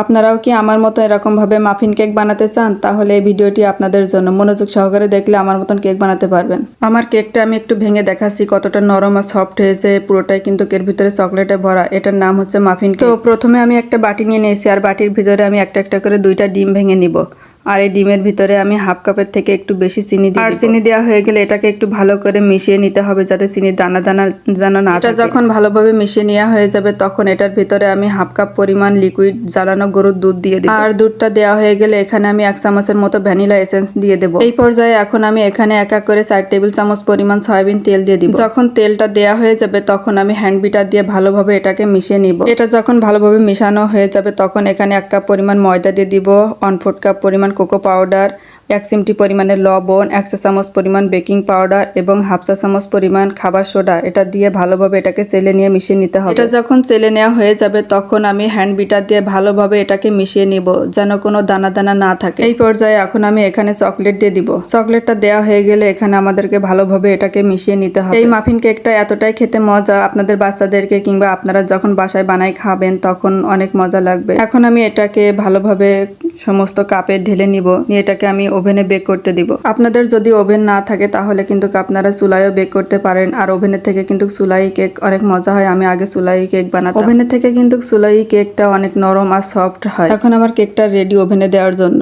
আপনারাও কি আমার মতো এরকমভাবে মাফিন কেক বানাতে চান? তাহলে এই ভিডিওটি আপনাদের জন্য। মনোযোগ সহকারে দেখলে আমার মতন কেক বানাতে পারবেন। আমার কেকটা আমি একটু ভেঙে দেখাচ্ছি কতটা নরম আর সফট হয়েছে। পুরোটাই কিন্তু এর ভিতরে চকলেটে ভরা। এটার নাম হচ্ছে মাফিন কেক। তো প্রথমে আমি একটা বাটি নিয়ে নিয়েছি, আর বাটির ভিতরে আমি একটা একটা করে 2টা ডিম ভেঙে নিব। আর এই ডিমের ভিতরে আমি হাফ কাপের থেকে একটু বেশি চিনি দিই। আর চিনি দেওয়া হয়ে গেলে এটাকে একটু ভালো করে মিশিয়ে নিতে হবে, যাতে চিনির দানা দানা যেন না থাকে। এটা যখন ভালোভাবে মিশিয়ে নেওয়া হয়ে যাবে, তখন এটার ভিতরে আমি হাফ কাপ পরিমাণ লিকুইড জ্বালানো গরুর দুধ দিয়ে দিই। আর দুধটা দেওয়া হয়ে গেলে এখানে আমি 1 চামচের মতো ভ্যানিলা এসেন্স দিয়ে দেবো। এই পর্যায়ে এখন আমি এখানে এক এক করে 4 টেবিল চামচ পরিমাণ সয়াবিন তেল দিয়ে দিব। যখন তেলটা দেওয়া হয়ে যাবে, তখন আমি হ্যান্ড বিটার দিয়ে ভালোভাবে এটাকে মিশিয়ে নিব। এটা যখন ভালোভাবে মিশানো হয়ে যাবে, তখন এখানে 1 কাপ পরিমাণ ময়দা দিয়ে দিব, 1/4 কাপ পরিমাণ কোকো পাউডার, 1 চিমটি পরিমাণের লবণ, 1 চা চামচ পরিমাণ বেকিং পাউডার এবং হাফ চা চামচ পরিমাণ খাবার সোডা। এটা দিয়ে ভালোভাবে এটাকে চেলে নিয়ে মিশিয়ে নিতে হবে। এটা যখন চেলে নেওয়া হয়ে যাবে, তখন আমি হ্যান্ড বিটার দিয়ে ভালোভাবে এটাকে মিশিয়ে নিব, যেন কোনো দানা দানা না থাকে। এই পর্যায়ে এখন আমি এখানে চকলেট দিয়ে দিব। চকলেটটা দেওয়া হয়ে গেলে এখানে আমাদেরকে ভালোভাবে এটাকে মিশিয়ে নিতে হবে। এই মাফিন কেকটা এতটাই খেতে মজা, আপনাদের বাচ্চাদেরকে কিংবা আপনারা যখন বাসায় বানাই খাবেন তখন অনেক মজা লাগবে। এখন আমি এটাকে ভালোভাবে সমস্ত কাপে ঢেলে নিব, নিয়ে এটাকে আমি ওভেনে বেক করতে দিব। আপনাদের যদি ওভেন না থাকে তাহলে কিন্তু আপনারা চুলায়ও বেক করতে পারেন। আর ওভেনের থেকে কিন্তু চুলাই কেক অনেক মজা হয়। আমি আগে চুলাই কেক বানাতাম। ওভেনের থেকে কিন্তু চুলাই কেকটা অনেক নরম আর সফট হয়। এখন আমার কেকটা রেডি ওভেনে দেওয়ার জন্য।